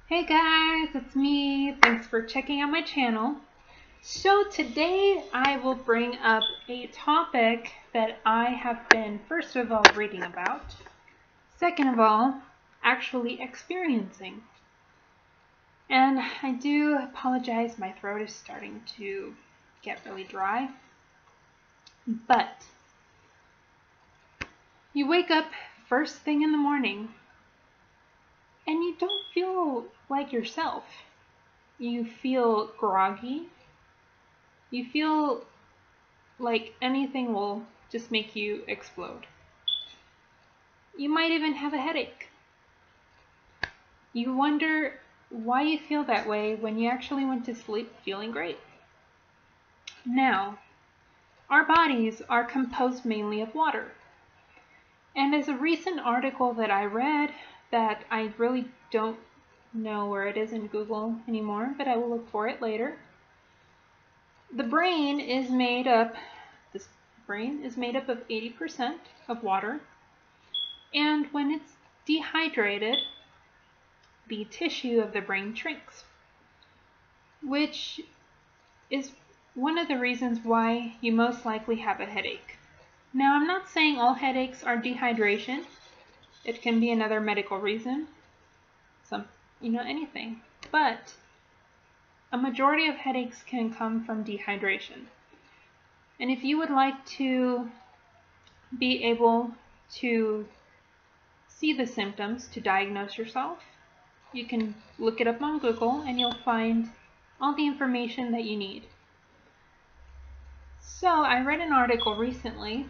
Hey guys, it's me. Thanks for checking out my channel. So today I will bring up a topic that I have been, first of all, reading about, second of all, actually experiencing. And I do apologize, my throat is starting to get really dry. But you wake up first thing in the morning and you don't feel like yourself. You feel groggy. You feel like anything will just make you explode. You might even have a headache. You wonder why you feel that way when you actually went to sleep feeling great. Now, our bodies are composed mainly of water. And as a recent article that I read that I really don't know where it is in Google anymore, but I will look for it later. The brain is made up of 80% of water, and when it's dehydrated, the tissue of the brain shrinks, which is one of the reasons why you most likely have a headache. Now, I'm not saying all headaches are dehydration. It can be another medical reason, anything. But a majority of headaches can come from dehydration. And if you would like to be able to see the symptoms to diagnose yourself, you can look it up on Google and you'll find all the information that you need. So I read an article recently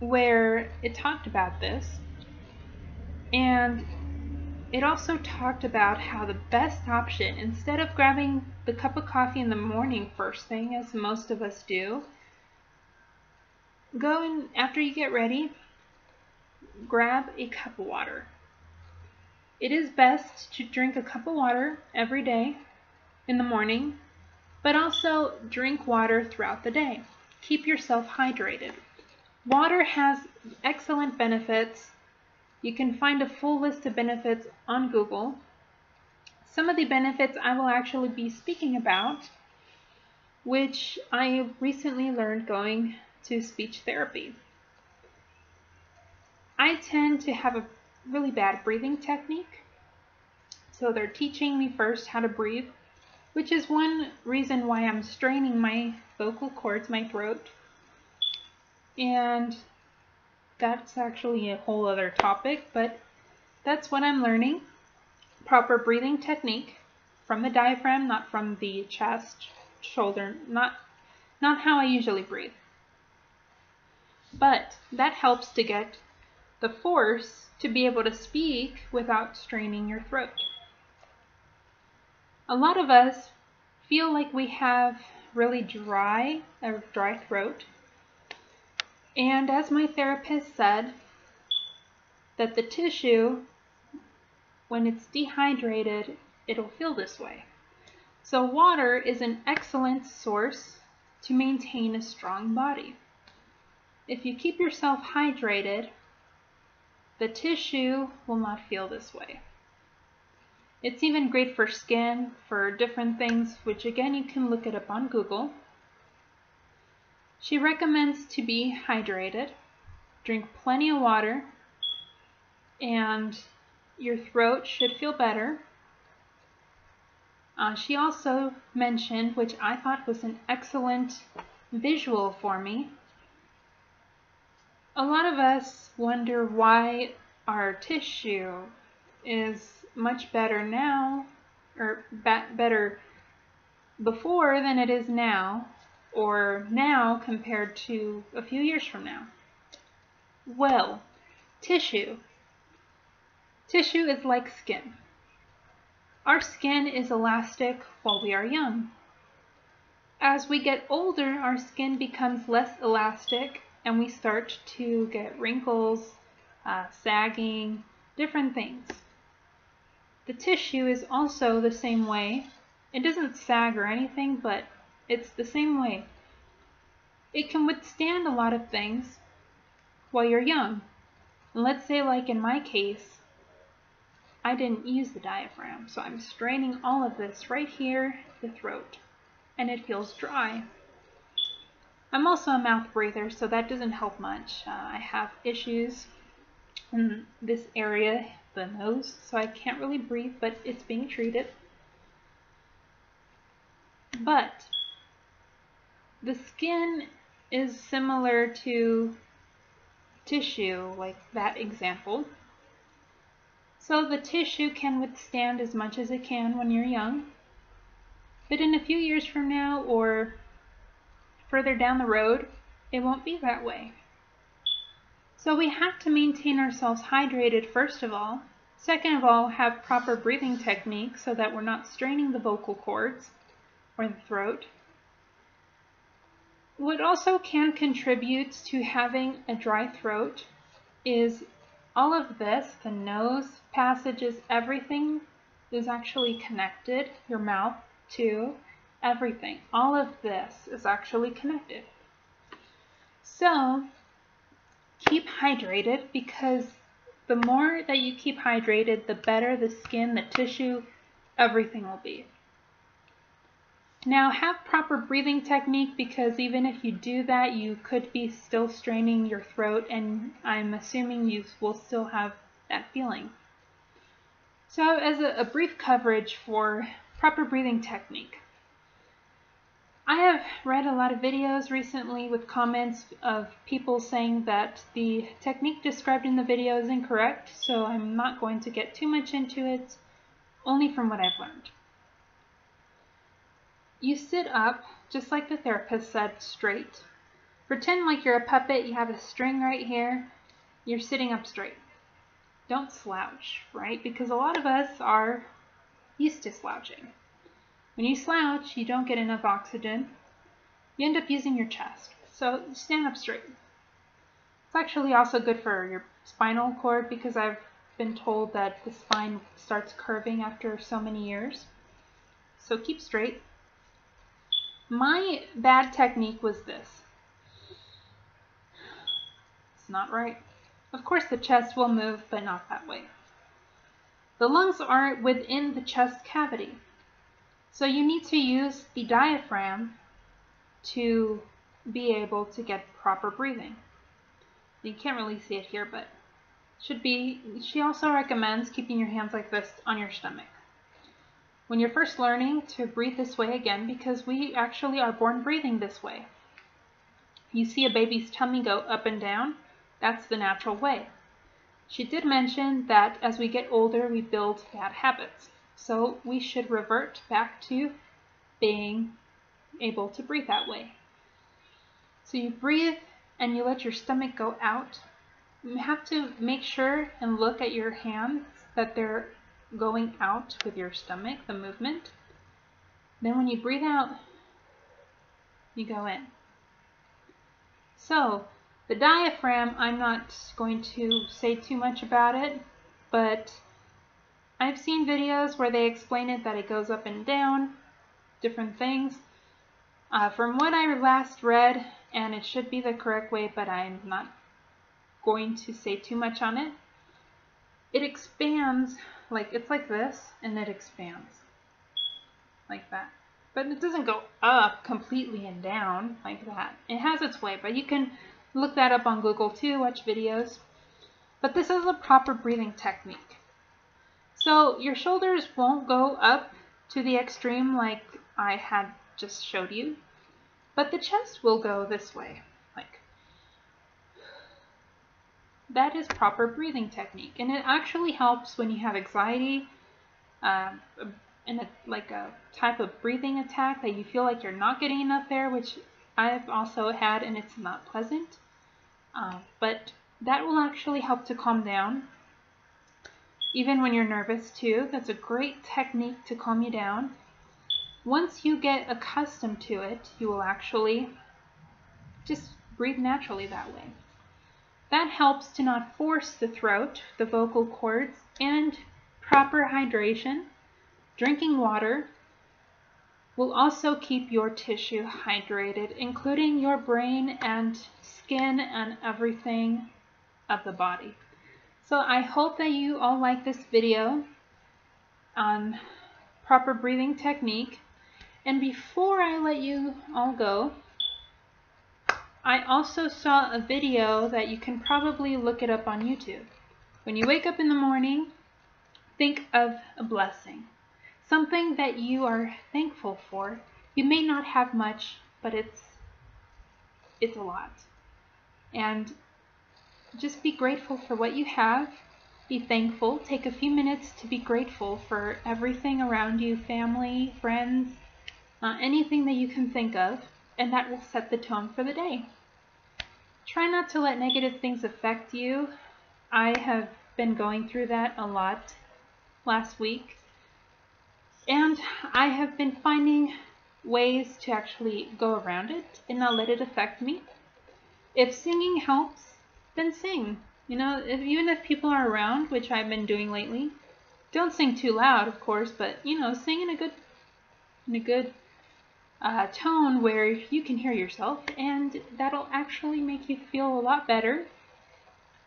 where it talked about this, and it also talked about how the best option, instead of grabbing the cup of coffee in the morning first thing, as most of us do, go and after you get ready, grab a cup of water. It is best to drink a cup of water every day in the morning, but also drink water throughout the day. Keep yourself hydrated. Water has excellent benefits. You can find a full list of benefits on Google. Some of the benefits I will actually be speaking about, which I recently learned going to speech therapy. I tend to have a really bad breathing technique, so they're teaching me first how to breathe, which is one reason why I'm straining my vocal cords, my throat, and that's actually a whole other topic, but that's what I'm learning. Proper breathing technique from the diaphragm, not from the chest, shoulder, not how I usually breathe. But that helps to get the force to be able to speak without straining your throat. A lot of us feel like we have really dry throat. And as my therapist said, that the tissue, when it's dehydrated, it'll feel this way. So water is an excellent source to maintain a strong body. If you keep yourself hydrated, the tissue will not feel this way. It's even great for skin, for different things, which again you can look it up on Google. She recommends to be hydrated, drink plenty of water, and your throat should feel better. She also mentioned, which I thought was an excellent visual for me, a lot of us wonder why our tissue is much better now, or better before than it is now, or now compared to a few years from now. Well, tissue is like skin. Our skin is elastic while we are young. As we get older, our skin becomes less elastic and we start to get wrinkles, sagging, different things. The tissue is also the same way. It doesn't sag or anything, but it's the same way. It can withstand a lot of things while you're young. And let's say, like in my case, I didn't use the diaphragm, so I'm straining all of this right here, the throat, and it feels dry. I'm also a mouth breather, so that doesn't help much. I have issues in this area, the nose, so I can't really breathe, but it's being treated. But the skin is similar to tissue, like that example. So the tissue can withstand as much as it can when you're young, but in a few years from now or further down the road, it won't be that way. So we have to maintain ourselves hydrated first of all. Second of all, have proper breathing techniques so that we're not straining the vocal cords or the throat. What also can contribute to having a dry throat is all of this, the nose passages, everything is actually connected, your mouth too, everything. All of this is actually connected. So keep hydrated, because the more that you keep hydrated, the better the skin, the tissue, everything will be. Now have proper breathing technique, because even if you do that, you could be still straining your throat, and I'm assuming you will still have that feeling. So as a brief coverage for proper breathing technique, I have read a lot of videos recently with comments of people saying that the technique described in the video is incorrect, so I'm not going to get too much into it, only from what I've learned. You sit up, just like the therapist said, straight. Pretend like you're a puppet, you have a string right here, you're sitting up straight. Don't slouch, right? Because a lot of us are used to slouching. When you slouch, you don't get enough oxygen. You end up using your chest. So stand up straight. It's actually also good for your spinal cord, because I've been told that the spine starts curving after so many years. So keep straight. My bad technique was this. It's not right. Of course the chest will move, but not that way. The lungs are within the chest cavity. So you need to use the diaphragm to be able to get proper breathing. You can't really see it here, but should be. She also recommends keeping your hands like this on your stomach when you're first learning to breathe this way again, because we actually are born breathing this way. You see a baby's tummy go up and down. That's the natural way. She did mention that as we get older, we build bad habits. So we should revert back to being able to breathe that way. So you breathe and you let your stomach go out. You have to make sure and look at your hands that they're going out with your stomach, the movement. Then when you breathe out, you go in. So the diaphragm, I'm not going to say too much about it, but I've seen videos where they explain it, that it goes up and down, different things. From what I last read, and it should be the correct way, but I'm not going to say too much on it, it expands, like it's like this, and it expands like that. But it doesn't go up completely and down like that. It has its way, but you can look that up on Google too, watch videos. But this is a proper breathing technique. So your shoulders won't go up to the extreme like I had just showed you, but the chest will go this way, like that is proper breathing technique, and it actually helps when you have anxiety and like a type of breathing attack that you feel like you're not getting enough air, which I've also had, and it's not pleasant, but that will actually help to calm down. Even when you're nervous too, that's a great technique to calm you down. Once you get accustomed to it, you will actually just breathe naturally that way. That helps to not force the throat, the vocal cords, and proper hydration. Drinking water will also keep your tissue hydrated, including your brain and skin and everything of the body. So I hope that you all like this video. on proper breathing technique. And before I let you all go, I also saw a video that you can probably look it up on YouTube. When you wake up in the morning, think of a blessing, something that you are thankful for. You may not have much, but it's a lot. And just be grateful for what you have. Be thankful. Take a few minutes to be grateful for everything around you, family, friends, anything that you can think of, and that will set the tone for the day. Try not to let negative things affect you. I have been going through that a lot last week, and I have been finding ways to actually go around it and not let it affect me. If singing helps, then sing. Even if people are around, which I've been doing lately, don't sing too loud, of course, but sing in a good tone where you can hear yourself, and that'll actually make you feel a lot better.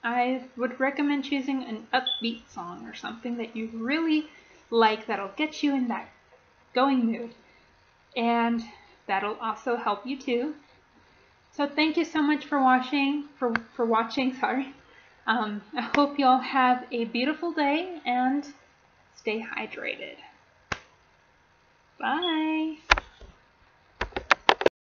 I would recommend choosing an upbeat song or something that you really like that'll get you in that going mood, and that'll also help you too. So thank you so much for watching. Sorry. I hope you all have a beautiful day and stay hydrated. Bye.